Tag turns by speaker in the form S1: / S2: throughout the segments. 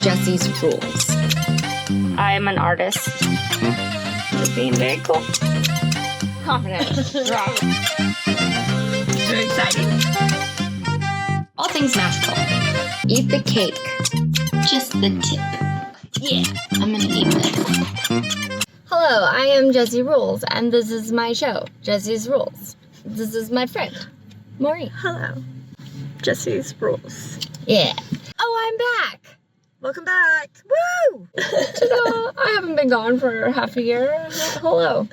S1: Jesse's rules.
S2: I'm an artist. You're being very cool. Confident. Wrong. Very exciting.
S1: All things magical. Eat the cake.
S3: Just the tip. Yeah, I'm gonna eat this.
S2: Hello, I am Jessie Rules, and this is my show, Jessie's Rules. This is my friend, Maureen.
S4: Hello. Jesse's Rules.
S2: Yeah. Oh, I'm back.
S4: Welcome back. Woo!
S2: Ta-da! I haven't been gone for half a year. Hello.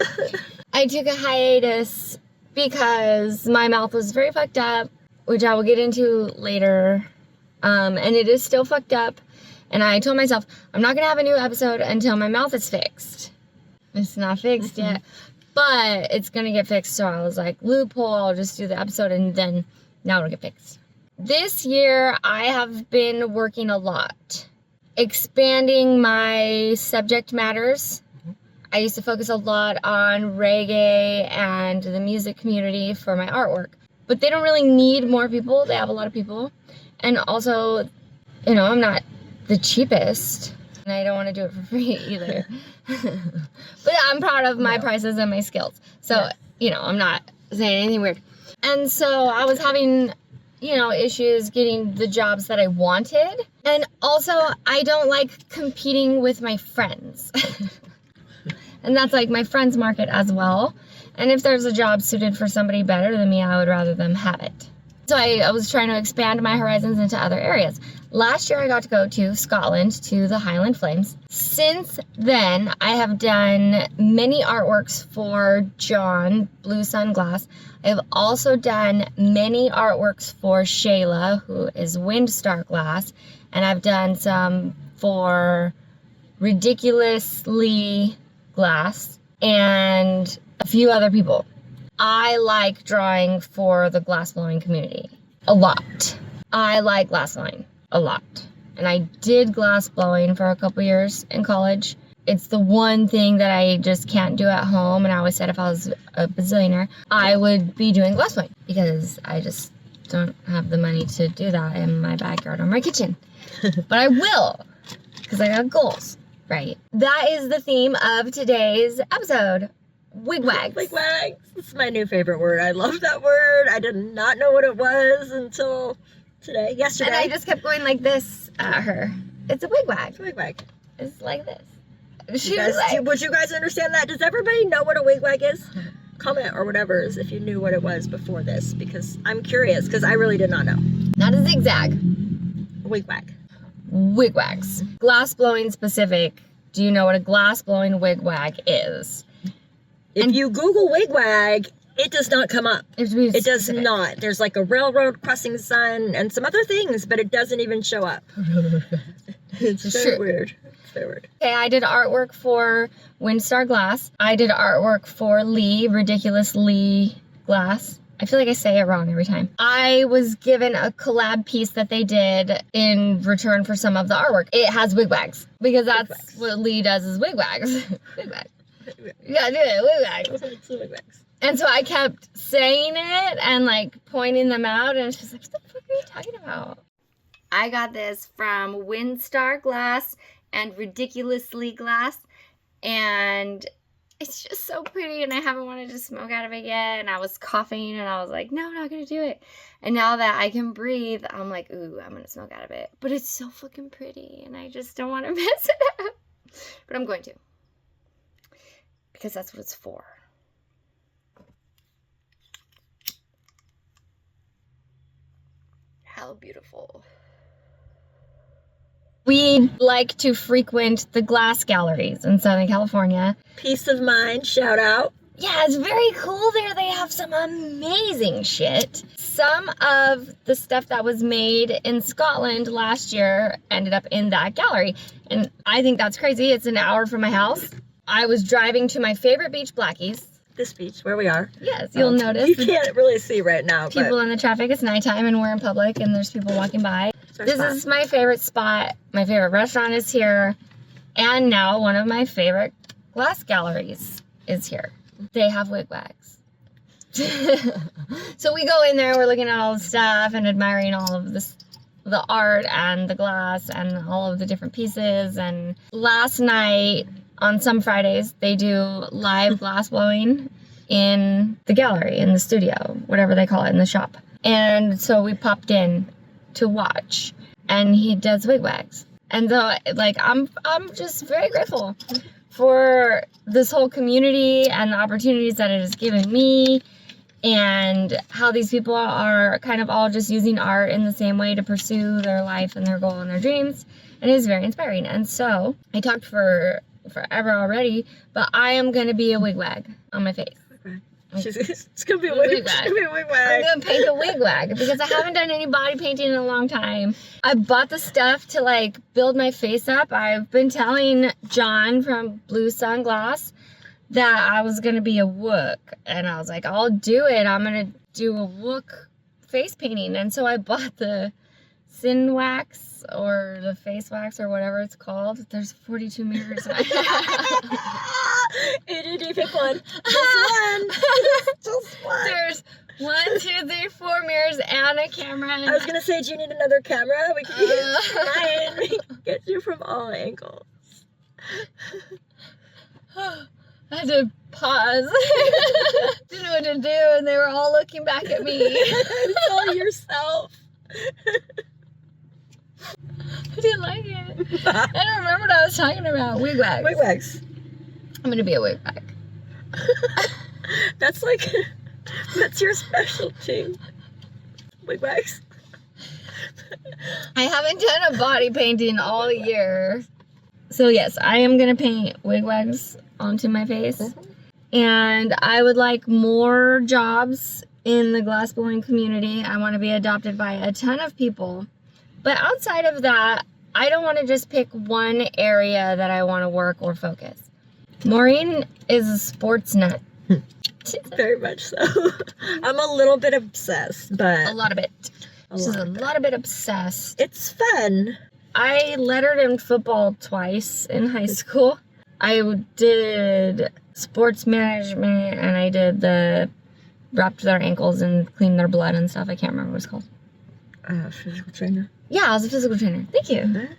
S2: I took a hiatus because my mouth was very fucked up, which I will get into later. And it is still fucked up. And I told myself, I'm not going to have a new episode until my mouth is fixed. It's not fixed yet, but it's going to get fixed. So I was like, loophole, I'll just do the episode and then now it'll get fixed. This year, I have been working a lot, expanding my subject matters. I used to focus a lot on reggae and the music community for my artwork, but they don't really need more people. They have a lot of people. And also, you know, I'm not the cheapest, and I don't want to do it for free either. But I'm proud of my prices and my skills. So, you know, I'm not saying anything weird. And so I was having, you know, issues getting the jobs that I wanted. And also, I don't like competing with my friends. And that's like my friends market as well. And if there's a job suited for somebody better than me, I would rather them have it. So I was trying to expand my horizons into other areas. Last year I got to go to Scotland to the Highland Flames. Since then, I have done many artworks for John, Blue Sunglass. I have also done many artworks for Shayla, who is Windstar Glass. And I've done some for RidiculousLee Glass and a few other people. I like drawing for the glass blowing community a lot. I like glass blowing a lot. And I did glass blowing for a couple years in college. It's the one thing that I just can't do at home. And I always said if I was a bazillionaire, I would be doing glass blowing because I just don't have the money to do that in my backyard or my kitchen. But I will because I got goals, right? That is the theme of today's episode. Wig-Wags.
S4: Wig-Wags. It's my new favorite word. I love that word. I did not know what it was until yesterday.
S2: And I just kept going like this at her. It's a wig-wag.
S4: It's a wig-wag.
S2: It's like this.
S4: Would you guys understand that? Does everybody know what a wig-wag is? Comment or whatever if you knew what it was before this, because I'm curious, because I really did not know.
S2: Not a zigzag.
S4: Wig-wag.
S2: Wig-wags. Glass blowing specific. Do you know what a glass blowing wig-wag is?
S4: If you Google wig-wag, it does not come up. It does not. There's like a railroad crossing sign and some other things, but it doesn't even show up. It's very weird. It's very weird.
S2: Okay, I did artwork for Windstar Glass. I did artwork for Lee, RidiculousLee Glass. I feel like I say it wrong every time. I was given a collab piece that they did in return for some of the artwork. It has wig-wags because that's what Lee does is wig-wags. Wig-wags. Yeah, do it, wig-wags. And so I kept saying it and like pointing them out, and she's like, what the fuck are you talking about? I got this from Windstar Glass and RidiculousLee Glass, and it's just so pretty, and I haven't wanted to smoke out of it yet, and I was coughing, and I was like, no, I'm not gonna do it. And now that I can breathe, I'm like, ooh, I'm gonna smoke out of it. But it's so fucking pretty, and I just don't want to mess it up. But I'm going to. Because that's what it's for. How beautiful. We like to frequent the glass galleries in Southern California.
S4: Peace of mind, shout out.
S2: Yeah, it's very cool there. They have some amazing shit. Some of the stuff that was made in Scotland last year ended up in that gallery. And I think that's crazy. It's an hour from my house. I was driving to my favorite beach, Blackie's.
S4: This beach, where we are.
S2: Yes, you'll notice.
S4: You can't really see right now.
S2: People in the traffic. It's nighttime and we're in public and there's people walking by. This is my favorite spot. My favorite restaurant is here. And now one of my favorite glass galleries is here. They have wig-wags. So we go in there, we're looking at all the stuff and admiring all of this the art and the glass and all of the different pieces. And last night, on some Fridays, they do live glass blowing in the gallery, in the studio, whatever they call it, in the shop. And so we popped in to watch, and he does wig-wags. And so, like, I'm just very grateful for this whole community and the opportunities that it has given me, and how these people are kind of all just using art in the same way to pursue their life and their goal and their dreams. And it is very inspiring. And so I talked for forever already, but I am going to be a wig-wag on my face.
S4: It's gonna be a wig-wag.
S2: I'm gonna paint a wig-wag because I haven't done any body painting in a long time. I bought the stuff to like build my face up. I've been telling John from Blue Sunglass that I was gonna be a wook, and I was like, I'll do it. I'm gonna do a wook face painting. And so I bought the sin wax or the face wax or whatever it's called. There's 42 mirrors.
S4: It didn't even one. Just one.
S2: There's 1, 2, 3, 4 mirrors and a camera.
S4: I was gonna say, do you need another camera? We can use mine. We can get you from all angles.
S2: I had to pause. Didn't know what to do, and they were all looking back at me.
S4: It's all yourself.
S2: I didn't like it. I don't remember what I was talking about. Wig-wags.
S4: Wig-wags.
S2: I'm gonna be a wig-wag.
S4: That's your specialty. Wig-wags.
S2: I haven't done a body painting all year. So yes, I am gonna paint wig-wags onto my face. And I would like more jobs in the glass blowing community. I want to be adopted by a ton of people. But outside of that, I don't want to just pick one area that I want to work or focus. Maureen is a sports nut.
S4: Very much so. I'm a little bit obsessed, but...
S2: A lot of it. She's a lot of bit obsessed.
S4: It's fun.
S2: I lettered in football twice in high school. I did sports management, and I did the wrapped their ankles and cleaned their blood and stuff. I can't remember what it's called.
S4: Physical trainer.
S2: Yeah, I was a physical trainer. Thank you.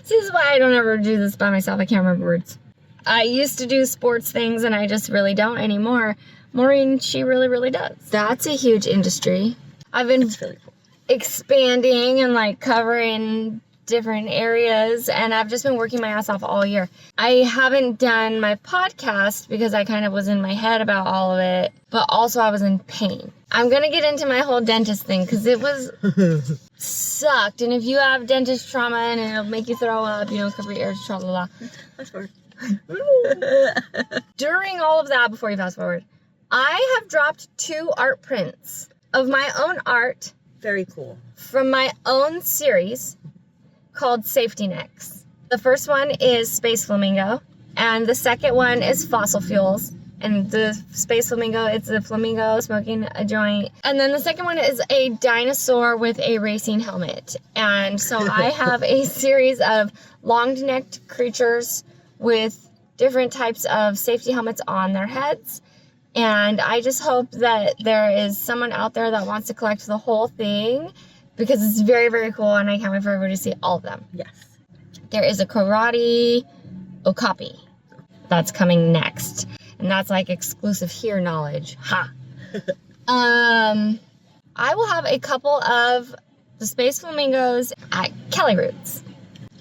S2: See, this is why I don't ever do this by myself. I can't remember words. I used to do sports things, and I just really don't anymore. Maureen, she really, really does. That's a huge industry. I've been
S4: really cool.
S2: Expanding and like covering different areas, and I've just been working my ass off all year. I haven't done my podcast because I kind of was in my head about all of it, but also I was in pain. I'm gonna get into my whole dentist thing because it was sucked. And if you have dentist trauma and it'll make you throw up, cover your ears, tra la la.
S4: Fast forward.
S2: During all of that, before you fast forward, I have dropped 2 art prints of my own art.
S4: Very cool.
S2: From my own series called Safety Necks. The first one is Space Flamingo, and the second one is Fossil Fuels. And the Space Flamingo, it's a flamingo smoking a joint. And then the second one is a dinosaur with a racing helmet. And so I have a series of long-necked creatures with different types of safety helmets on their heads. And I just hope that there is someone out there that wants to collect the whole thing, because it's very, very cool, and I can't wait for everybody to see all of them.
S4: Yes.
S2: There is a karate okapi that's coming next, and that's like exclusive here knowledge. Ha! I will have a couple of the Space Flamingos at Cali Roots.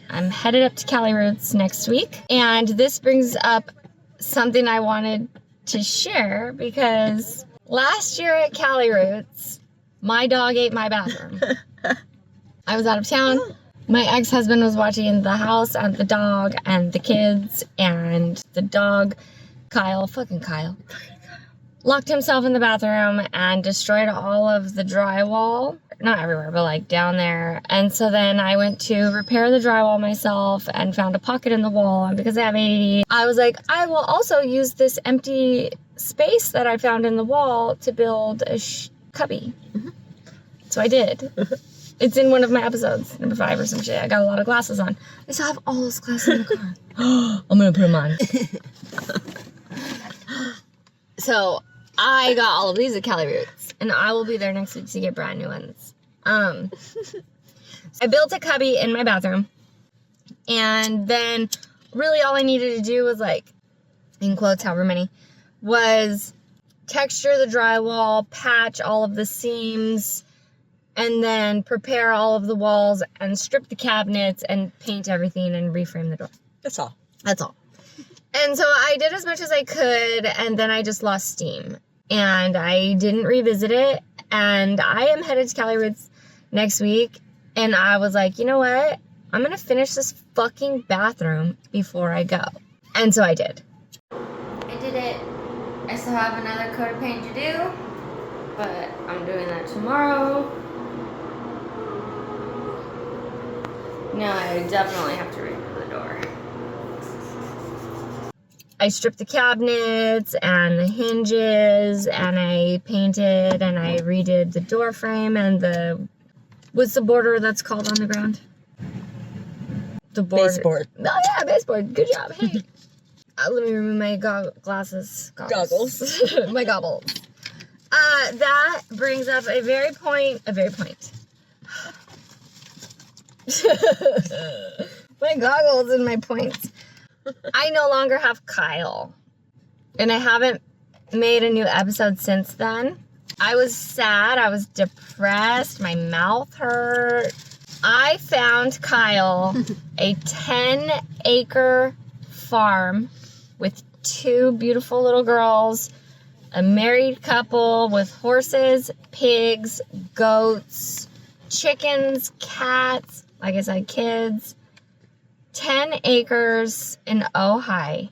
S2: I'm headed up to Cali Roots next week, and this brings up something I wanted to share, because last year at Cali Roots, my dog ate my bathroom. I was out of town. My ex-husband was watching the house and the dog and the kids, and the dog, Kyle, locked himself in the bathroom and destroyed all of the drywall. Not everywhere, but like down there. And so then I went to repair the drywall myself and found a pocket in the wall. And because I have ADHD, I was like, I will also use this empty space that I found in the wall to build a cubby. Mm-hmm. So I did. It's in one of my episodes, number 5 or some shit. I got a lot of glasses on. I still have all those glasses in the car. I'm gonna put them on. So I got all of these at Cali Roots, and I will be there next week to get brand new ones. I built a cubby in my bathroom. And then really all I needed to do was like, in quotes, however many, was texture the drywall, patch all of the seams, and then prepare all of the walls and strip the cabinets and paint everything and reframe the door.
S4: That's all.
S2: That's all. And so I did as much as I could, and then I just lost steam. And I didn't revisit it. And I am headed to Cali Ritz next week. And I was like, you know what? I'm going to finish this fucking bathroom before I go. And so I did. I did it. I still have another coat of paint to do. But I'm doing that tomorrow. No, I definitely have to redo the door. I stripped the cabinets and the hinges, and I painted and I redid the door frame and the, what's the border that's called on the ground? The border.
S4: Baseboard.
S2: Oh yeah, baseboard. Good job. Hey. Let me remove my glasses.
S4: Goggles.
S2: My gobbles. That brings up a very point. My goggles and my points. I no longer have Kyle. And I haven't made a new episode since then. I was sad. I was depressed. My mouth hurt. I found Kyle a 10-acre farm with 2 beautiful little girls, a married couple with horses, pigs, goats, chickens, cats, like I said, kids. 10 acres in Ojai.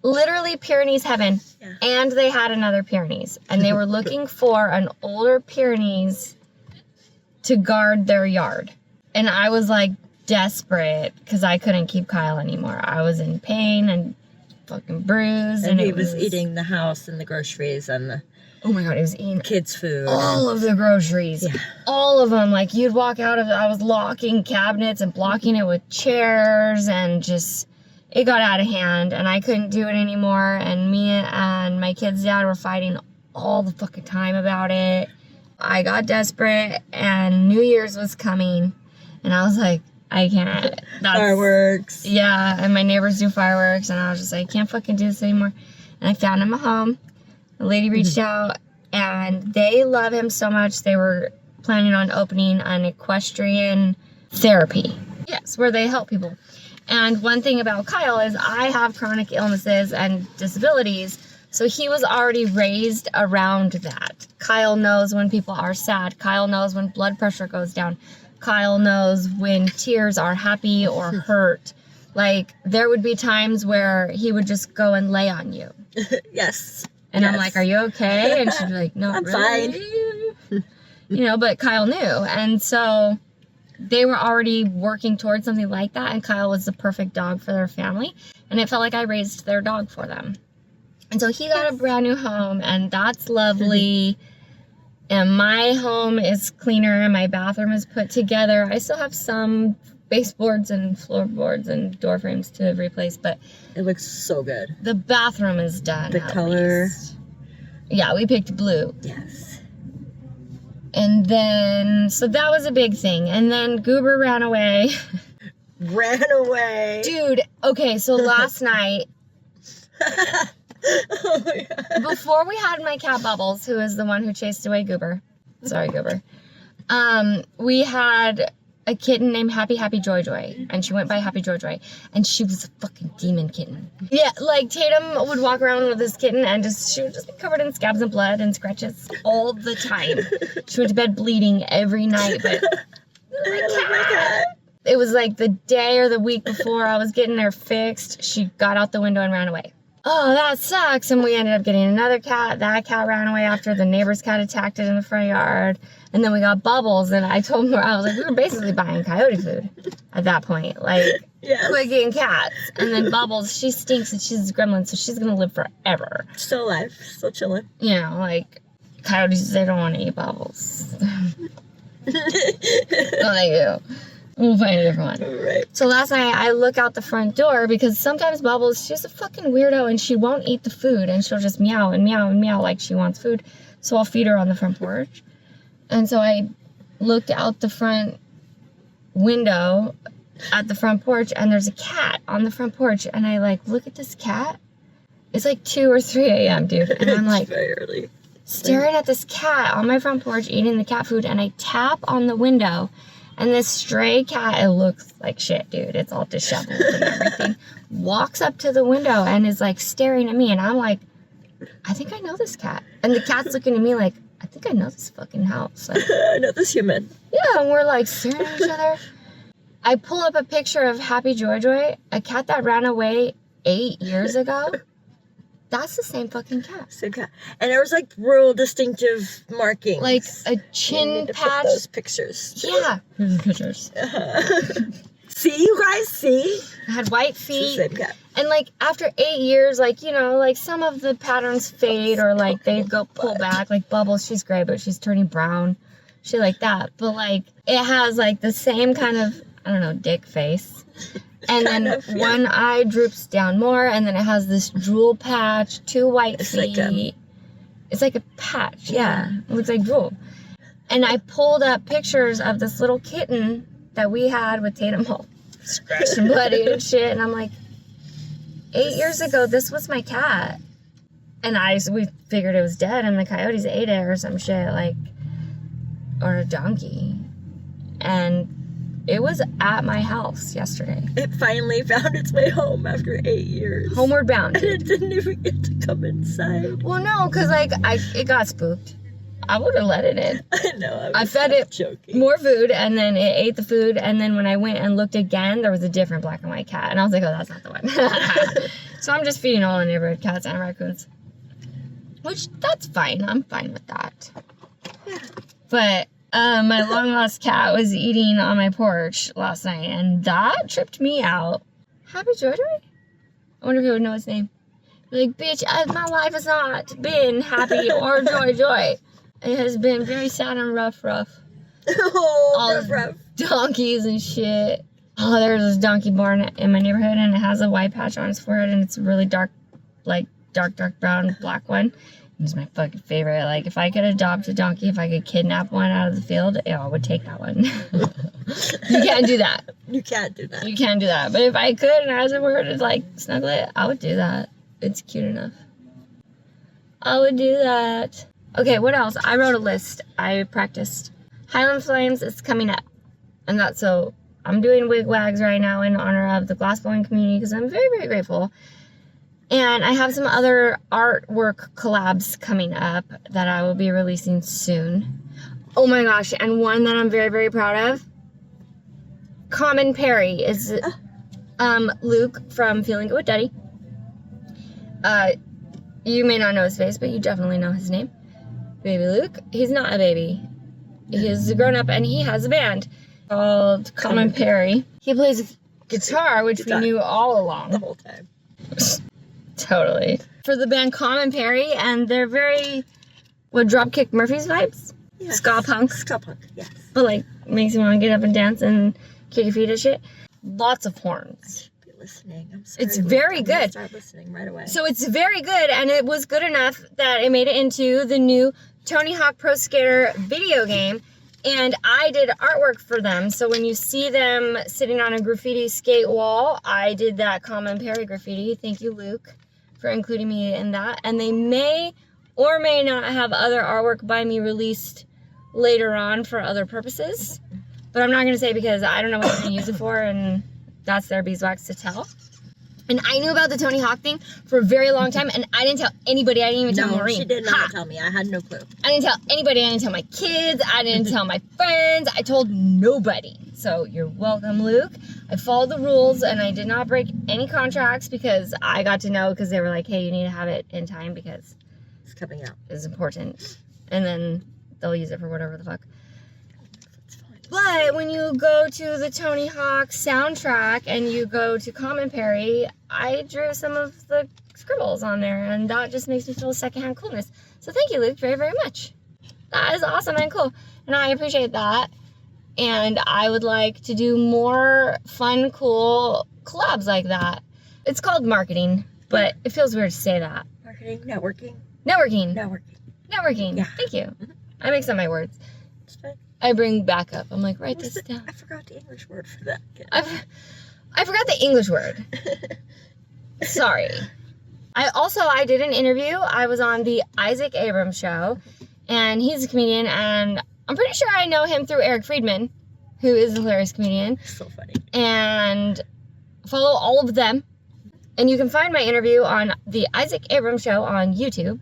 S2: Literally Pyrenees heaven. Yeah. And they had another Pyrenees. And they were looking for an older Pyrenees to guard their yard. And I was like desperate because I couldn't keep Kyle anymore. I was in pain and fucking bruised.
S4: And he was eating the house and the groceries and the...
S2: Oh my God, he was eating
S4: kids' food.
S2: All of the groceries. Yeah. All of them. Like, you'd walk out of it. I was locking cabinets and blocking it with chairs, and just, it got out of hand, and I couldn't do it anymore. And me and my kid's dad were fighting all the fucking time about it. I got desperate, and New Year's was coming, and I was like, I can't.
S4: Fireworks.
S2: Yeah, and my neighbors do fireworks, and I was just like, I can't fucking do this anymore. And I found him a home. The lady reached out, and they love him so much, they were planning on opening an equestrian therapy. Yes, where they help people. And one thing about Kyle is I have chronic illnesses and disabilities, so he was already raised around that. Kyle knows when people are sad. Kyle knows when blood pressure goes down. Kyle knows when tears are happy or hurt. Like, there would be times where he would just go and lay on you.
S4: Yes.
S2: And yes. I'm like, are you okay? And she'd be like, no,
S4: I'm
S2: really? Fine. You know, but Kyle knew. And so they were already working towards something like that. And Kyle was the perfect dog for their family. And it felt like I raised their dog for them. And so he got a brand new home, and that's lovely. And my home is cleaner, and my bathroom is put together. I still have some baseboards and floorboards and door frames to replace, but
S4: it looks so good.
S2: The bathroom is done.
S4: The color.
S2: Least. Yeah, we picked blue.
S4: Yes.
S2: And then, so that was a big thing. And then Goober ran away.
S4: Ran away.
S2: Dude, okay, so last night,
S4: oh my God.
S2: Before we had my cat Bubbles, who is the one who chased away Goober. Sorry, Goober. We had a kitten named Happy Joy Joy, and she went by Happy Joy Joy, and she was a fucking demon kitten. Yeah, like Tatum would walk around with this kitten, and she would just be covered in scabs and blood and scratches all the time. She went to bed bleeding every night, but my cat. It was like the day or the week before I was getting her fixed, she got out the window and ran away. Oh, that sucks. And we ended up getting another cat. That cat ran away after the neighbor's cat attacked it in the front yard. And then we got Bubbles, and I told her, I was like, we were basically buying coyote food at that point. Like, yes. Quit getting cats. And then Bubbles, she stinks, and she's a gremlin, so she's going to live forever.
S4: Still alive. Still chilling.
S2: You know, like, coyotes, they don't want to eat Bubbles. No, they do. We'll find a different one.
S4: Right.
S2: So last night, I look out the front door, because sometimes Bubbles, she's a fucking weirdo, and she won't eat the food, and she'll just meow and meow and meow like she wants food. So I'll feed her on the front porch. And so I looked out the front window at the front porch, and there's a cat on the front porch, and I like look at this cat. It's like 2 or 3 a.m., dude, and I'm like
S4: very early.
S2: Staring at this cat on my front porch eating the cat food, and I tap on the window, and this stray cat, it looks like shit, dude, it's all disheveled and everything, walks up to the window and is like staring at me, and I'm like, I think I know this cat. And the cat's looking at me like, I think I know this fucking house. Like,
S4: I know this human.
S2: Yeah, and we're like staring at each other. I pull up a picture of Happy Joy Joy, a cat that ran away 8 years ago. That's the same fucking cat.
S4: Same cat. And there was like real distinctive markings.
S2: Like a chin patch.
S4: Put those pictures.
S2: Yeah. Here's the pictures.
S4: See, you guys, see?
S2: It had white feet.
S4: It's the same cat.
S2: And like after 8 years, like, you know, like some of the patterns fade or like they go pull back. Like Bubbles, she's gray, but she's turning brown. Shit like that. But like it has like the same kind of, I don't know, dick face. And then one eye droops down more, and then it has this drool patch, 2 white feet. It's like a patch, yeah. It looks like drool. And I pulled up pictures of this little kitten that we had with Tatum all scratched and bloody and shit, and I'm like, 8 years ago, this was my cat. And we figured it was dead, and the coyotes ate it or some shit, like, or a donkey. And it was at my house yesterday. It
S4: finally found its way home after 8 years.
S2: Homeward bound.
S4: And it didn't even get to come inside.
S2: Well, no, because like it got spooked. I would have let it in.
S4: I know.
S2: I fed it
S4: joking.
S2: more food, and then it ate the food, and then when I went and looked again, there was a different black and white cat, and I was like, oh, that's not the one. So I'm just feeding all the neighborhood cats and raccoons. Which, that's fine. I'm fine with that. Yeah. But my long-lost cat was eating on my porch last night, and that tripped me out. Happy Joy Joy? I wonder if he would know his name. Like, bitch, my life has not been happy or joy joy. It has been very sad and rough.
S4: Oh,
S2: all
S4: rough.
S2: Donkeys and shit. Oh, there's this donkey born in my neighborhood, and it has a white patch on its forehead, and it's a really dark, like, dark brown, black one. It's my fucking favorite. Like, if I could adopt a donkey, if I could kidnap one out of the field, I would take that one. You can't do that.
S4: You can't do that.
S2: You can't do that. But if I could, and I was were to, like, snuggle it, I would do that. It's cute enough. I would do that. Okay, what else? I wrote a list. I practiced. Highland Flames is coming up. And that's so, I'm doing wig-wags right now in honor of the glassblowing community because I'm very, very grateful. And I have some other artwork collabs coming up that I will be releasing soon. Oh my gosh, and one that I'm very, very proud of. Common Perry is Luke from Feeling Good with Daddy. You may not know his face, but you definitely know his name. Baby Luke. He's not a baby. He is a grown-up, and he has a band called Common Perry. He plays guitar, which we knew all along.
S4: The whole time.
S2: Totally. For the band Common Perry, and they're very, Dropkick Murphys vibes?
S4: Yes.
S2: Ska punk.
S4: Ska punk, yes.
S2: But, like, makes you want to get up and dance and kick your feet and shit. Lots of horns.
S4: I should be listening. I'm sorry.
S2: It's very good.
S4: Start listening right away.
S2: So it's very good, and it was good enough that it made it into the new Tony Hawk Pro Skater video game. And I did artwork for them. So when you see them sitting on a graffiti skate wall, I did that Common Perry graffiti. Thank you, Luke, for including me in that. And they may or may not have other artwork by me released later on for other purposes. But I'm not going to say because I don't know what they're going to use it for, and that's their beeswax to tell. And I knew about the Tony Hawk thing for a very long time, and I didn't tell anybody. I didn't even tell Maureen.
S4: No, she did not tell me. I had no clue.
S2: I didn't tell anybody. I didn't tell my kids. I didn't tell my friends. I told nobody. So you're welcome, Luke. I followed the rules, and I did not break any contracts because I got to know because they were like, hey, you need to have it in time because
S4: it's coming out.
S2: It's important. And then they'll use it for whatever the fuck. But when you go to the Tony Hawk soundtrack and you go to Common Perry, I drew some of the scribbles on there, and that just makes me feel secondhand coolness. So thank you, Luke, very, very much. That is awesome and cool, and I appreciate that. And I would like to do more fun, cool collabs like that. It's called marketing, but it feels weird to say that.
S4: Marketing, networking.
S2: Networking.
S4: Networking.
S2: Networking.
S4: Yeah.
S2: Thank you. I mix up my words.
S4: It's fine.
S2: I bring backup. I'm like, write this down.
S4: I forgot the English word for that.
S2: I forgot the English word. Sorry. I did an interview. I was on the Isaac Abrams show, and he's a comedian, and I'm pretty sure I know him through Eric Friedman, who is a hilarious comedian.
S4: So funny.
S2: And follow all of them. And you can find my interview on the Isaac Abrams show on YouTube.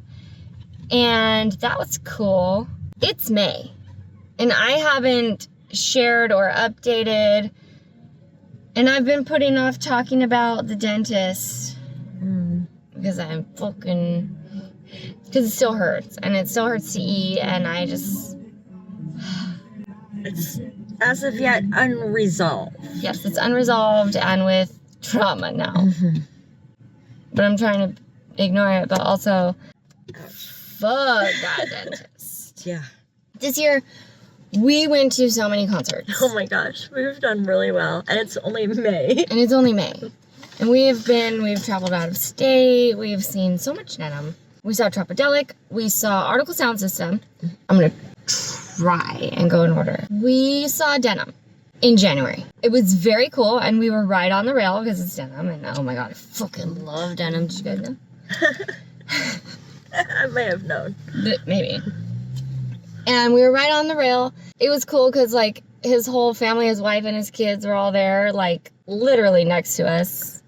S2: And that was cool. It's May. And I haven't shared or updated. And I've been putting off talking about the dentist. Because I'm fucking... Because it still hurts. And it still hurts to eat. And I just...
S4: It's as of yet unresolved.
S2: Yes, it's unresolved and with trauma now.
S4: Mm-hmm.
S2: But I'm trying to ignore it. But also... Fuck that dentist.
S4: Yeah.
S2: This year, we went to so many concerts.
S4: Oh my gosh, we've done really well. And it's only May.
S2: And it's only May. And we've traveled out of state. We've seen so much denim. We saw Tropodelic. We saw Article Sound System. I'm going to try and go in order. We saw denim in January. It was very cool. And we were right on the rail because it's denim. And oh my God, I fucking love denim. Did you guys know?
S4: I may have known.
S2: Maybe. And we were right on the rail. It was cool because, like, his whole family, his wife and his kids were all there, like, literally next to us.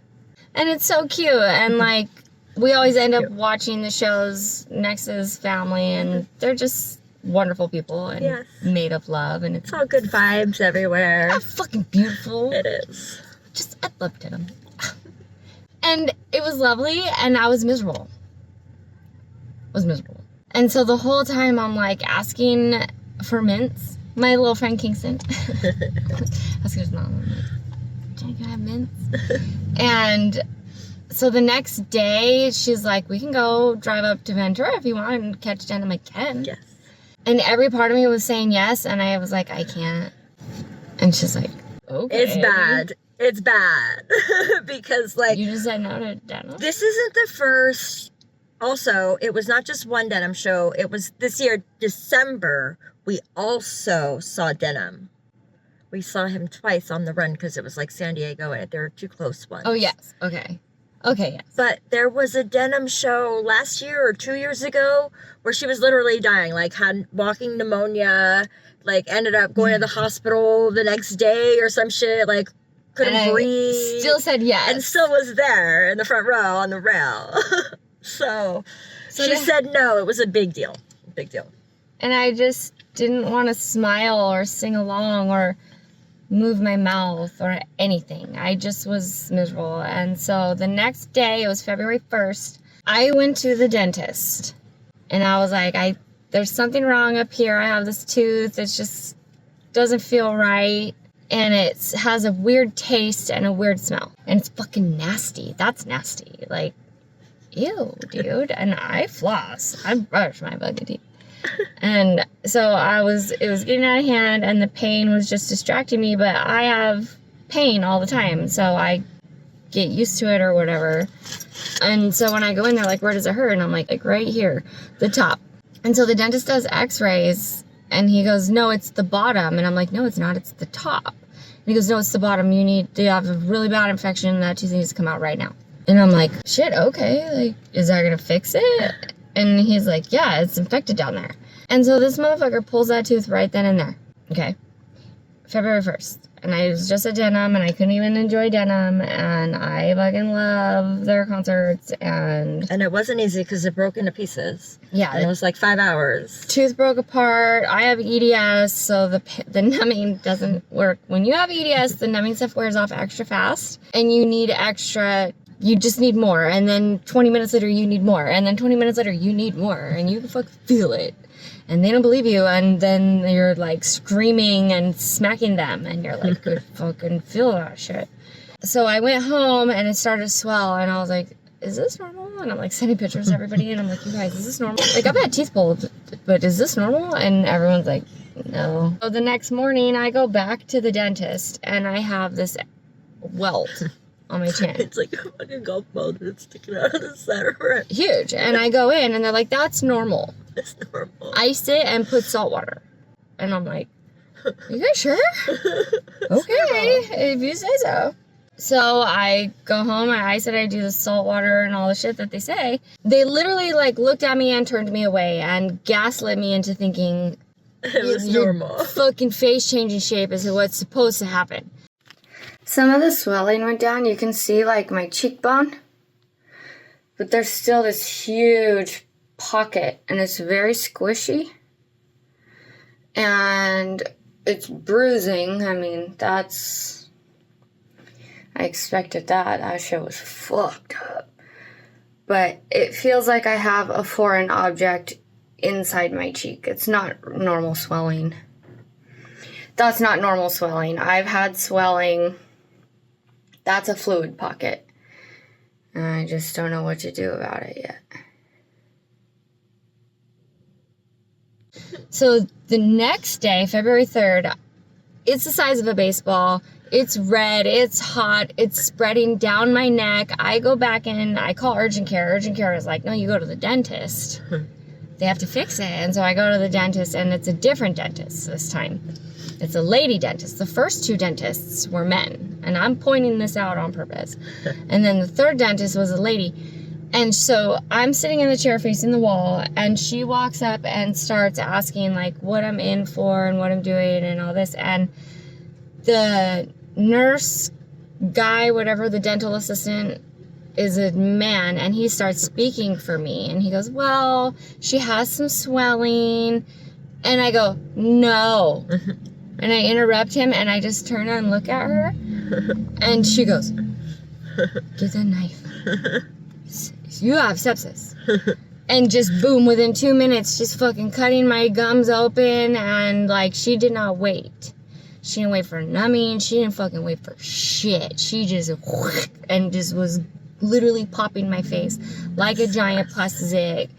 S2: And it's so cute. And, like, we always end up watching the shows next to his family. And they're just wonderful people and made of love. And it's
S4: all good vibes everywhere.
S2: Oh, fucking beautiful.
S4: It is.
S2: I loved him. And it was lovely. And I was miserable. And so the whole time I'm like asking for mints. My little friend Kingston. Asking his mom, I'm like, can I have mints? And so the next day she's like, we can go drive up to Ventura if you want and catch denim. I can.
S4: Yes.
S2: And every part of me was saying yes, and I was like, I can't. And she's like, okay.
S4: It's bad. It's bad. Because, like,
S2: you just said no to denim.
S4: This isn't the first. Also, it was not just one denim show. It was this year, December, we also saw denim. We saw him twice on the run because it was like San Diego and there were two close ones.
S2: Oh, yes. Okay. Okay, yes.
S4: But there was a denim show last year or 2 years ago where she was literally dying, like had walking pneumonia, like ended up going to the hospital the next day or some shit, like couldn't breathe.
S2: Still said yes.
S4: And still was there in the front row on the rail. So she said no. It was a big deal. Big deal.
S2: And I just didn't want to smile or sing along or move my mouth or anything. I just was miserable. And so the next day, it was February 1st, I went to the dentist. And I was like, there's something wrong up here. I have this tooth. It just doesn't feel right. And it has a weird taste and a weird smell. And it's fucking nasty. That's nasty. Like, ew, dude. And I floss. I brush my fucking teeth. And so it was getting out of hand and the pain was just distracting me, but I have pain all the time. So I get used to it or whatever. And so when I go in there, like, where does it hurt? And I'm like right here, the top. And so the dentist does x-rays and he goes, no, it's the bottom. And I'm like, no, it's not. It's the top. And he goes, no, it's the bottom. You have a really bad infection and that tooth needs to come out right now. And I'm like, shit, okay, like, is that gonna fix it? And he's like, yeah, it's infected down there. And so this motherfucker pulls that tooth right then and there, okay? February 1st. And I was just at denim, and I couldn't even enjoy denim, and I fucking love their concerts, and
S4: it wasn't easy because it broke into pieces.
S2: Yeah.
S4: And it was like 5 hours.
S2: Tooth broke apart. I have EDS, so the numbing doesn't work. When you have EDS, the numbing stuff wears off extra fast, and you just need more, and then 20 minutes later you need more, and then 20 minutes later you need more, and you can fucking feel it. And they don't believe you, and then you're like screaming and smacking them, and you're like, good fucking feel that shit. So I went home and it started to swell, and I was like, is this normal? And I'm like sending pictures to everybody, and I'm like, you guys, is this normal? Like, I've had teeth pulled, but is this normal? And everyone's like, no. So the next morning I go back to the dentist and I have this welt on my chin.
S4: It's like a fucking golf ball that's sticking out of the center of it.
S2: Huge. And I go in and they're like, that's normal.
S4: It's normal.
S2: Ice it and put salt water. And I'm like, You guys sure? Okay, if you say so. So I go home, I said I do the salt water and all the shit that they say. They literally like looked at me and turned me away and gaslit me into thinking
S4: it was normal.
S2: Fucking face changing shape is what's supposed to happen. Some of the swelling went down. You can see like my cheekbone, but there's still this huge pocket and it's very squishy and it's bruising. I mean, I expected that. That shit was fucked up. But it feels like I have a foreign object inside my cheek. It's not normal swelling. That's not normal swelling. I've had swelling. That's a fluid pocket. And I just don't know what to do about it yet. So the next day, February 3rd, it's the size of a baseball. It's red, it's hot, it's spreading down my neck. I go back in, I call urgent care. Urgent care is like, no, you go to the dentist. They have to fix it. And so I go to the dentist, and it's a different dentist this time. It's a lady dentist. The first two dentists were men, and I'm pointing this out on purpose. And then the third dentist was a lady. And so I'm sitting in the chair facing the wall, and she walks up and starts asking, like, what I'm in for and what I'm doing and all this. And the nurse guy, whatever, the dental assistant, is a man, and he starts speaking for me. And he goes, well, she has some swelling. And I go, no. And I interrupt him, and I just turn and look at her. And she goes, get a knife. You have sepsis. And just boom, within 2 minutes, she's fucking cutting my gums open, and like, she did not wait. She didn't wait for numbing. She didn't fucking wait for shit. She just, and just was literally popping my face like a giant plastic,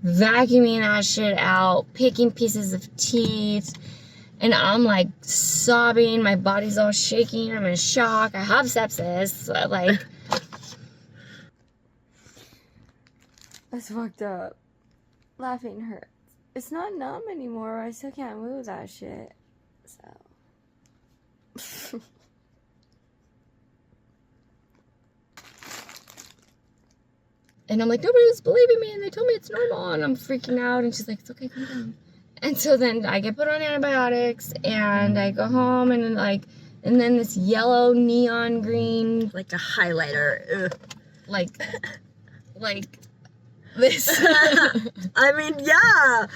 S2: vacuuming that shit out, picking pieces of teeth. And I'm like sobbing. My body's all shaking. I'm in shock. I have sepsis. Like, that's fucked up. Laughing hurts. It's not numb anymore. I still can't move that shit. So. And I'm like, nobody was believing me, and they told me it's normal, and I'm freaking out, and she's like, it's okay, calm down. And so then I get put on antibiotics, and I go home, and then this yellow neon green,
S4: like a highlighter. Ugh.
S2: like this.
S4: I mean, yeah,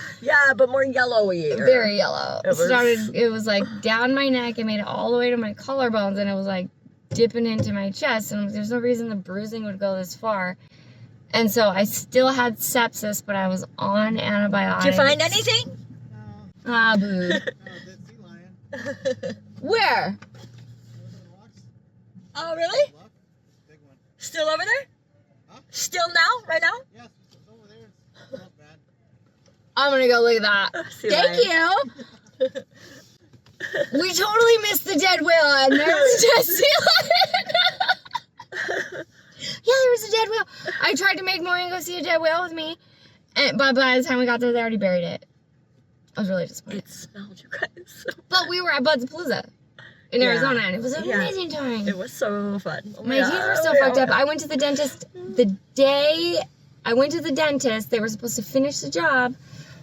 S4: but more yellowy.
S2: Very yellow. It was like down my neck. It made it all the way to my collarbones, and it was like dipping into my chest. And there's no reason the bruising would go this far. And so I still had sepsis, but I was on antibiotics.
S4: Did you find anything?
S5: No.
S2: Ah, boo.
S5: No, dead sea lion.
S2: Where?
S4: Oh, really?
S5: Big one.
S4: Still over there?
S5: Huh?
S4: Still now? Right now?
S5: Yes, it's over there. It's not bad.
S2: I'm gonna go look at that.
S4: Sea
S2: Thank
S4: lion.
S2: you. We totally missed the dead whale, and there was a dead sea lion. Yeah, there was a dead whale. I tried to make Maureen go see a dead whale with me, but by the time we got there, they already buried it. I was really disappointed.
S4: It smelled, you guys.
S2: But we were at Budsapalooza in Arizona, and it was an amazing time.
S4: It was so fun. Oh
S2: my teeth were so fucked up. I went to the dentist the day I went to the dentist. They were supposed to finish the job,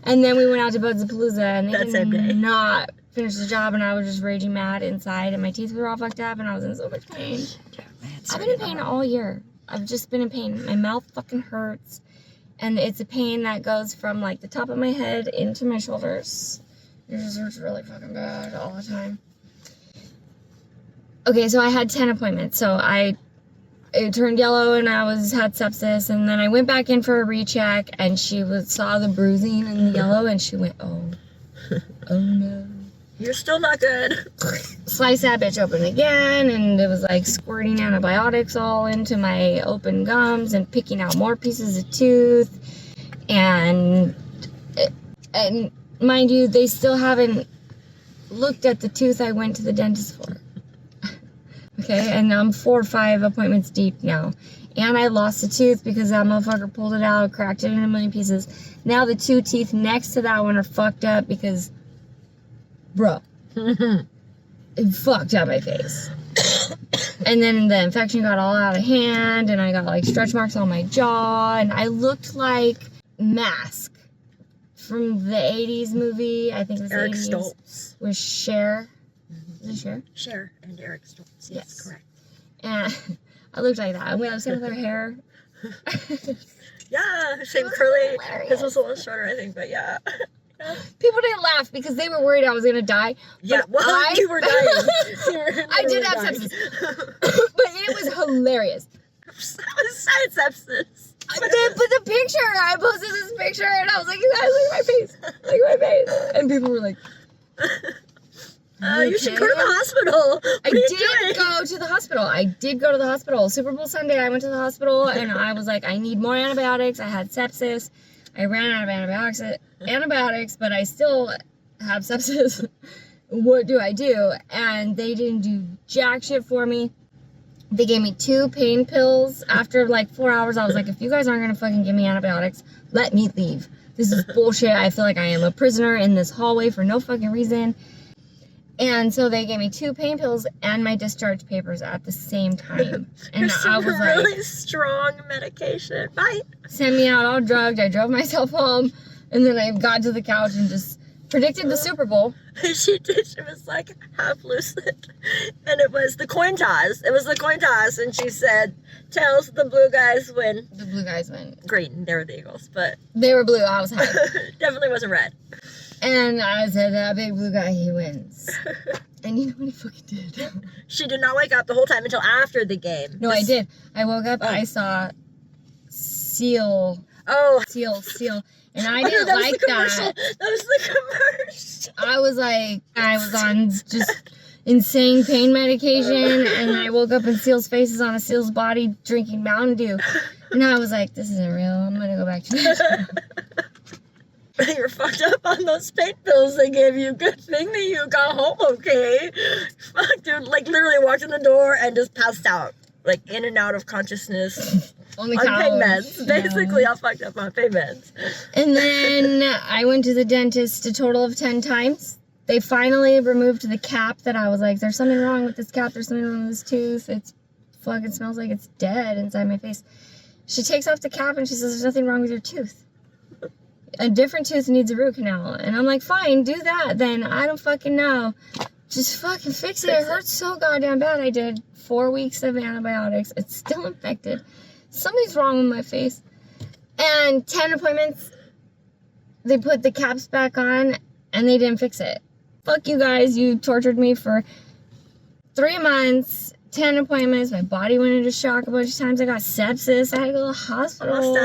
S2: and then we went out to Budsapalooza, and they did not finish the job, and I was just raging mad inside, and my teeth were all fucked up, and I was in so much pain. I've been in pain all year. I've just been in pain. My mouth fucking hurts. And it's a pain that goes from like the top of my head into my shoulders. It just hurts really fucking bad all the time. Okay, so I had 10 appointments. So it turned yellow and I had sepsis. And then I went back in for a recheck, and she saw the bruising and the yellow, and she went, oh no.
S4: You're still not good.
S2: Slice that bitch open again, and it was like squirting antibiotics all into my open gums and picking out more pieces of tooth. And mind you, they still haven't looked at the tooth I went to the dentist for. Okay, and I'm 4 or 5 appointments deep now. And I lost a tooth because that motherfucker pulled it out, cracked it in a million pieces. Now the 2 teeth next to that one are fucked up because, bruh, It fucked up my face. And then the infection got all out of hand, and I got like stretch marks on my jaw, and I looked like Mask from the 80s movie. I think it was
S4: Eric
S2: 80s.
S4: Stoltz.
S2: With Cher. Is it Cher?
S4: Cher and Eric Stoltz. Yes, correct.
S2: And I looked like that. And we had the same with her hair.
S4: Yeah, same curly.
S2: Hilarious.
S4: His was a little shorter, I think, but yeah.
S2: People didn't laugh because they were worried I was gonna die.
S4: Yeah, well, you were dying.
S2: I did have sepsis. But it was hilarious.
S4: Besides sepsis.
S2: But the picture, I posted this picture and I was like, you guys, look at my face. Look at my face. And people were like,
S4: you should go to the hospital.
S2: I did go to the hospital. I did go to the hospital. Super Bowl Sunday, I went to the hospital and I was like, I need more antibiotics. I had sepsis. I ran out of antibiotics, but I still have sepsis. What do I do? And they didn't do jack shit for me. They gave me 2 pain pills. After like 4 hours, I was like, if you guys aren't gonna fucking give me antibiotics, let me leave. This is bullshit. I feel like I am a prisoner in this hallway for no fucking reason. And so they gave me 2 pain pills and my discharge papers at the same time. And I was like,
S4: really strong medication. Bye.
S2: Sent me out all drugged. I drove myself home. And then I got to the couch and just predicted the Super Bowl.
S4: She did. She was like half lucid. And it was the coin toss. It was the coin toss. And she said, tails, the blue guys win.
S2: The blue guys win.
S4: Green. They were the Eagles. But
S2: they were blue. I was high.
S4: definitely wasn't red.
S2: And I said, that big blue guy, he wins. And you know what he fucking did?
S4: She did not wake up the whole time until after the game.
S2: No, I did. I woke up, I saw seal.
S4: Oh.
S2: Seal. And I didn't like that.
S4: That was the commercial.
S2: I was like, I was on just insane pain medication. And I woke up and Seal's face is on a Seal's body drinking Mountain Dew. And I was like, this isn't real. I'm going to go back to bed.
S4: You were fucked up on those pain pills they gave you. Good thing that you got home okay. Fuck, dude, like literally walked in the door and just passed out. Like in and out of consciousness.
S2: On the
S4: on
S2: couch.
S4: pain meds. Basically, all fucked up on pain meds.
S2: And then I went to the dentist a total of 10 times. They finally removed the cap that I was like, there's something wrong with this cap. There's something wrong with this tooth. It's fucking smells like it's dead inside my face. She takes off the cap and she says, there's nothing wrong with your tooth. A different tooth needs a root canal. And I'm like, fine, do that then. I don't fucking know. Just fucking fix it. It hurts so goddamn bad. I did 4 weeks of antibiotics. It's still infected. Something's wrong with my face. And 10 appointments. They put the caps back on and they didn't fix it. Fuck you guys. You tortured me for 3 months. 10 appointments. My body went into shock a bunch of times. I got sepsis. I had to go to the hospital.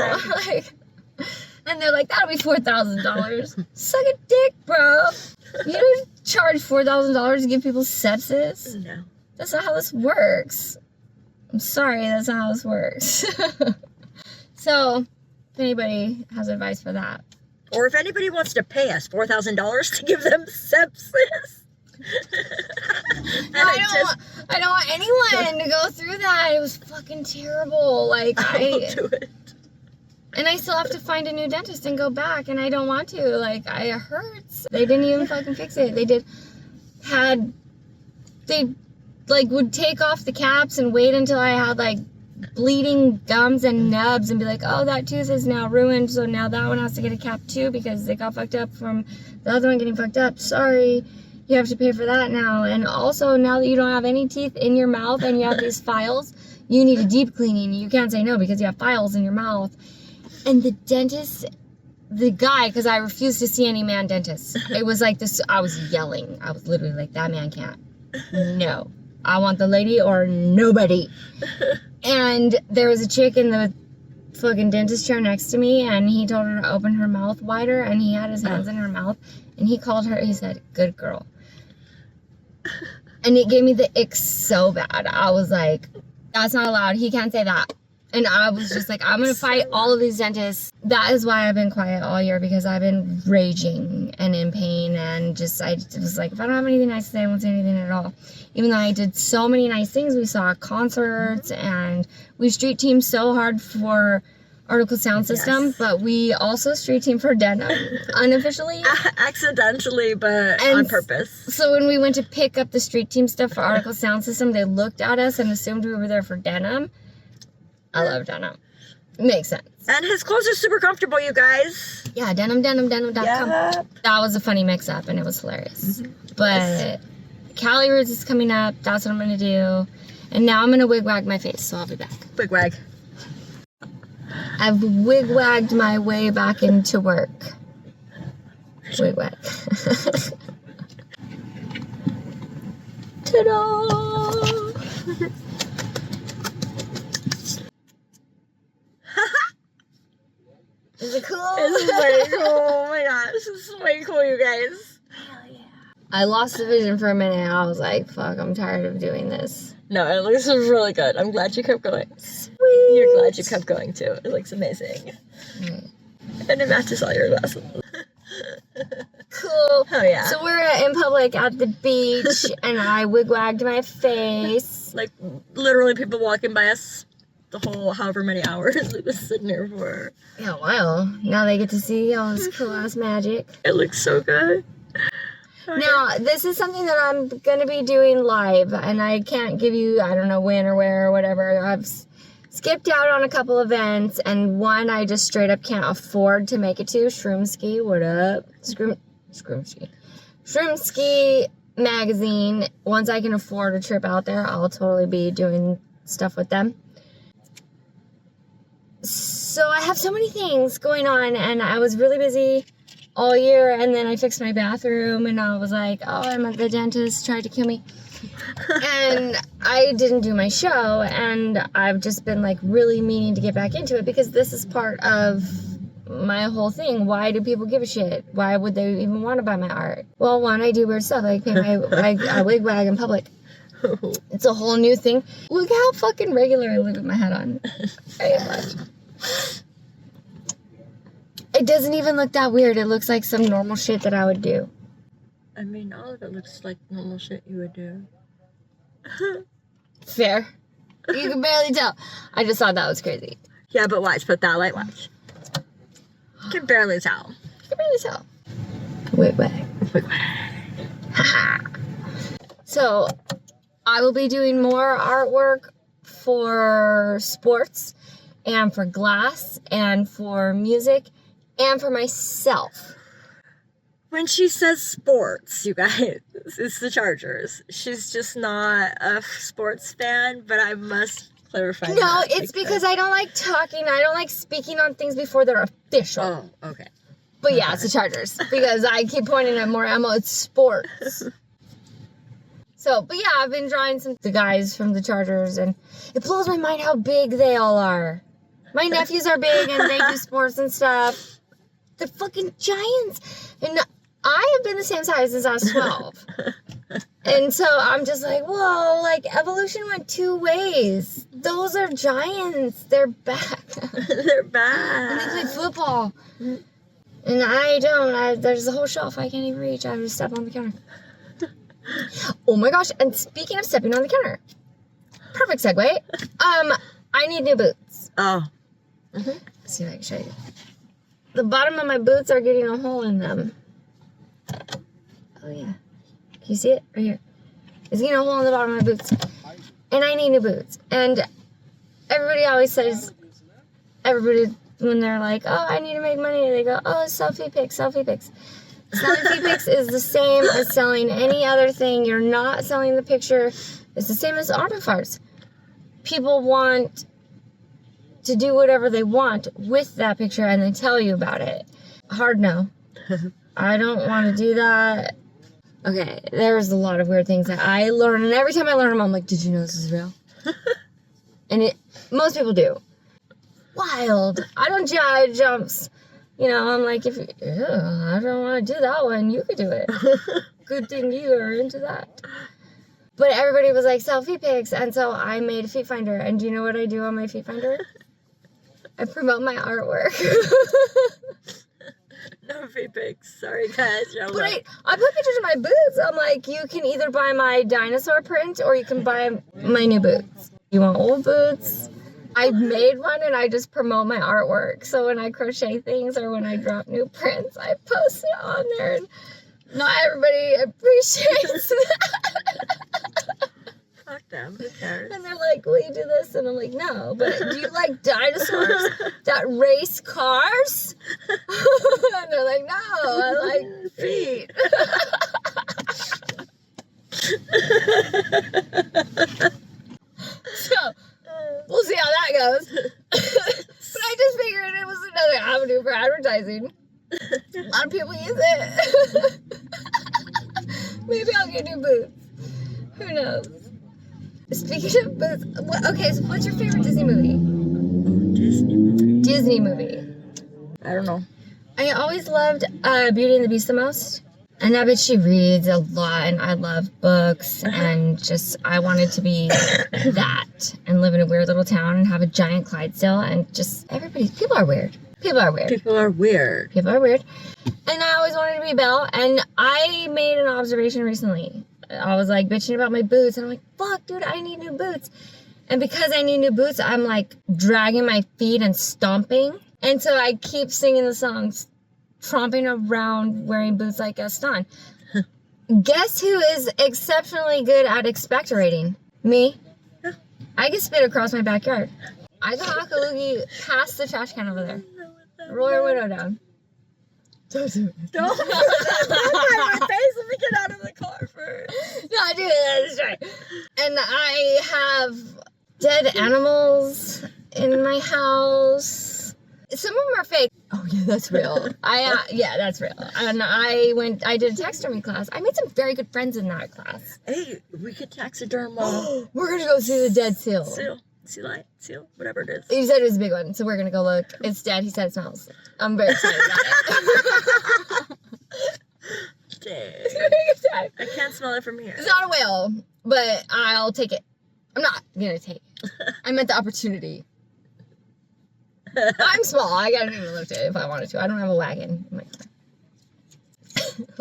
S2: And they're like, that'll be $4,000. Suck a dick, bro. You don't charge $4,000 to give people sepsis.
S4: No.
S2: That's not how this works. I'm sorry, that's not how this works. So, if anybody has advice for that.
S4: Or if anybody wants to pay us $4,000 to give them sepsis.
S2: No, I don't want anyone to go through that. It was fucking terrible. Like,
S4: I will do it.
S2: And I still have to find a new dentist and go back, and I don't want to. Like, it hurts. They didn't even fucking fix it. They would take off the caps and wait until I had, like, bleeding gums and nubs and be like, oh, that tooth is now ruined, so now that one has to get a cap too because they got fucked up from the other one getting fucked up. Sorry, you have to pay for that now. And also, now that you don't have any teeth in your mouth and you have these files, you need a deep cleaning. You can't say no because you have files in your mouth. And the dentist, the guy, because I refused to see any man dentists. It was like this, I was yelling. I was literally like, that man can't. No. I want the lady or nobody. And there was a chick in the fucking dentist chair next to me, and he told her to open her mouth wider, and he had his hands in her mouth, and he called her, he said, good girl. And it gave me the ick so bad. I was like, that's not allowed. He can't say that. And I was just like, I'm going to fight all of these dentists. That is why I've been quiet all year, because I've been raging and in pain. And just, I was like, if I don't have anything nice to say, I won't say anything at all. Even though I did so many nice things. We saw concerts and we street teamed so hard for Article Sound System, but we also street team for denim, unofficially.
S4: Accidentally, but
S2: And
S4: on purpose.
S2: So when we went to pick up the street team stuff for Article Sound System, they looked at us and assumed we were there for denim. I love denim. Makes sense.
S4: And his clothes are super comfortable, you guys.
S2: Yeah, denim.com.
S4: Yep.
S2: That was a funny mix-up, and it was hilarious. But Cali Roots is coming up. That's what I'm going to do. And now I'm going to wig-wag my face, so I'll be back.
S4: Wig-wag.
S2: I've wig-wagged my way back into work. Wig-wag. Ta-da! Is it cool?
S4: This is way cool. Oh my gosh, this is way cool, you guys.
S2: Hell yeah. I lost the vision for a minute. I was like, fuck, I'm tired of doing this.
S4: No, it looks really good. I'm glad you kept going.
S2: Sweet.
S4: You're glad you kept going too. It looks amazing. And it matches all your glasses.
S2: Cool.
S4: Oh yeah.
S2: So we're in public at the beach, and I wig-wagged my face.
S4: Like, literally people walking by us the whole however many hours we was sitting here for.
S2: Yeah, wow. Now they get to see all this cool-ass magic.
S4: It looks so good. Oh,
S2: Now, this is something that I'm going to be doing live, and I can't give you, I don't know when or where or whatever. I've skipped out on a couple events, and one I just straight up can't afford to make it to. Shroomski, what up? Shroomski magazine. Once I can afford a trip out there, I'll totally be doing stuff with them. So I have so many things going on, and I was really busy all year, and then I fixed my bathroom, and I was like, oh, I'm at the dentist, tried to kill me. And I didn't do my show, and I've just been like really meaning to get back into it, because this is part of my whole thing. Why do people give a shit? Why would they even want to buy my art? Well, one, I do weird stuff, like I wig-wag in public. It's a whole new thing. Look how fucking regular I live with my hat on. It doesn't even look that weird. It looks like some normal shit that I would do.
S4: I mean, all of it looks like normal shit you would do.
S2: Fair. You can barely tell. I just thought that was crazy.
S4: Yeah, but watch, put that light, watch. You can barely tell.
S2: You can barely tell. Wig-wag. So, I will be doing more artwork for sports, and for glass, and for music, and for myself.
S4: When she says sports, you guys, it's the Chargers. She's just not a sports fan, but I must clarify
S2: No,
S4: that
S2: it's because I don't like talking. I don't like speaking on things before they're official.
S4: Oh, okay.
S2: But yeah, it's the Chargers. Because I keep pointing at more ammo. It's sports. So, but yeah, I've been drawing the guys from the Chargers, and it blows my mind how big they all are. My nephews are big, and they do sports and stuff. They're fucking giants. And I have been the same size since I was 12. And so I'm just like, whoa, like evolution went two ways. Those are giants. They're back.
S4: They're bad.
S2: And they play football. And I don't. There's a whole shelf I can't even reach. I have to step on the counter. Oh my gosh. And speaking of stepping on the counter. Perfect segue. I need new boots.
S4: Oh.
S2: Let's see if I can show you. The bottom of my boots are getting a hole in them. Oh yeah. Can you see it? Right here. It's getting a hole in the bottom of my boots. And I need new boots. And everybody always says, when they're like, oh, I need to make money, they go, oh, selfie pics, selfie pics. Selfie pics is the same as selling any other thing. You're not selling the picture. It's the same as arm farts. People want to do whatever they want with that picture, and they tell you about it. Hard no. I don't want to do that. Okay, there's a lot of weird things that I learn, and every time I learn them, I'm like, did you know this is real? And most people do. Wild. I don't judge jumps. You know, I'm like, I don't want to do that one, you could do it. Good thing you are into that. But everybody was like, selfie pics, and so I made a feet finder. And do you know what I do on my feet finder? I promote my artwork.
S4: No free pics. Sorry, guys.
S2: But I put pictures of my boots. I'm like, you can either buy my dinosaur print or you can buy my new boots. You want old boots? I made one and I just promote my artwork. So when I crochet things or when I drop new prints, I post it on there. And not everybody appreciates that.
S4: Fuck them. Who cares?
S2: And they're like, will you do this? And I'm like, no. But do you like dinosaurs that race cars? And they're like, no, I like feet. So, we'll see how that goes. But I just figured it was another avenue for advertising. A lot of people use it. Maybe I'll get new boots. Who knows? Speaking of boots, okay, so what's your favorite Disney movie? Disney movie.
S4: I don't know.
S2: I always loved Beauty and the Beast the most. And I bet she reads a lot, and I love books, and just, I wanted to be that, and live in a weird little town, and have a giant Clydesdale, and just, people are weird. People are weird.
S4: People are weird.
S2: People are weird. And I always wanted to be Belle, and I made an observation recently. I was like bitching about my boots, and I'm like, fuck, dude, I need new boots. And because I need new boots, I'm like dragging my feet and stomping. And so I keep singing the songs, tromping around wearing boots like Gaston. Guess who is exceptionally good at expectorating? Me. I can spit across my backyard. I can hock a loogie past the trash can over there. Roll your window down. Don't do it.
S4: Don't put my face. Let me get out of the car first.
S2: No, do it. That's right. And I have dead animals in my house. Some of them are fake. Oh yeah, that's real. Yeah, that's real. And I did a taxidermy class. I made some very good friends in that class.
S4: Hey, we could taxiderm.
S2: We're gonna go see the dead seal.
S4: Seal, whatever it is.
S2: He said it was a big one, so we're gonna go look. It's dead. He said it smells. I'm very excited about it.
S4: Dang. I can't smell it from here.
S2: It's not a whale, but I'll take it. I'm not gonna take it. I meant the opportunity. I'm small. I can't even lift it if I wanted to. I don't have a wagon in my car.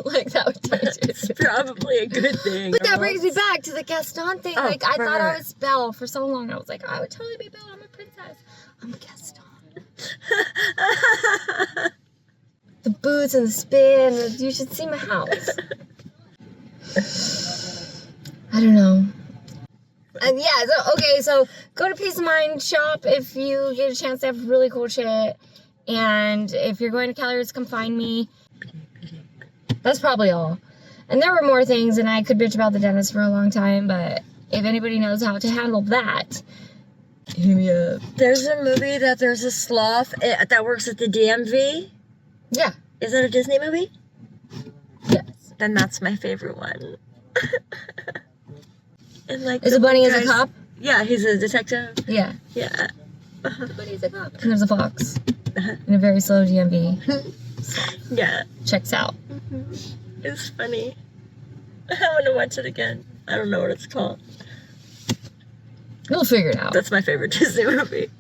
S2: Like, that would change it.
S4: It's probably a good thing.
S2: But that brings me back to the Gaston thing.
S4: Oh,
S2: like, I thought
S4: right.
S2: I was Belle for so long. I was like, I would totally be Belle. I'm a princess. I'm a Gaston. The boots and the spin. You should see my house. I don't know. And yeah, so go to Peace of Mind shop if you get a chance to have really cool shit. And if you're going to Cali, come find me. That's probably all. And there were more things, and I could bitch about the dentist for a long time, but if anybody knows how to handle that, hit me up.
S4: There's a movie that there's a sloth that works at the DMV.
S2: Yeah.
S4: Is that a Disney movie?
S2: Yes.
S4: Then that's my favorite one. And like,
S2: Is the bunny a cop?
S4: Yeah, he's a detective.
S2: Yeah.
S4: Yeah.
S2: The bunny's a cop. And there's a fox. And a very slow DMV.
S4: Yeah.
S2: Checks out.
S4: It's funny. I want to watch it again. I don't know what it's called.
S2: We'll figure it out.
S4: That's my favorite Disney movie.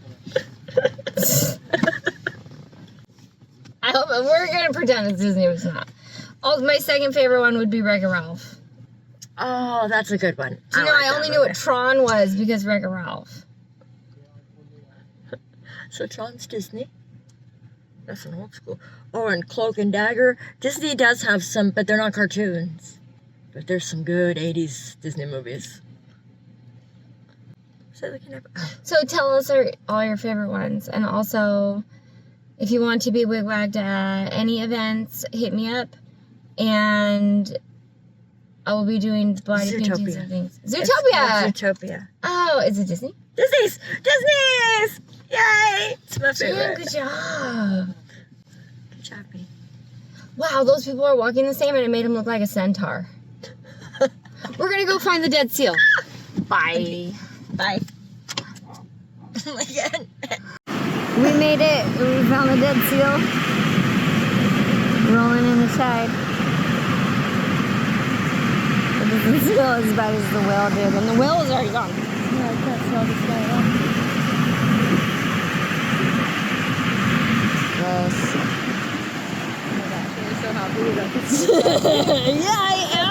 S2: I hope we're gonna pretend it's Disney, but it's not. Oh, my second favorite one would be Wreck-It Ralph.
S4: Oh, that's a good one.
S2: Do you know, I only knew what Tron was because Wreck-It Ralph.
S4: So Tron's Disney? That's an old school. Oh, and Cloak and Dagger. Disney does have some, but they're not cartoons. But there's some good 80s Disney movies.
S2: So tell us all your favorite ones. And also, if you want to be wig-wagged at any events, hit me up. And I will be doing body paintings and things. Zootopia!
S4: Zootopia.
S2: Oh, is it Disney?
S4: Disney's! Yay! It's my favorite.
S2: Good job.
S4: Good job, B.
S2: Wow, those people are walking the same and it made him look like a centaur. We're gonna go find the dead seal. Bye.
S4: Bye. Again.
S2: We made it. We found the dead seal. Rolling in the tide. It doesn't feel as bad as the whale did. And the whale is already gone. No, I can't smell this guy at all. Gross. Oh my gosh, I'm so happy we got this. Yeah, I am.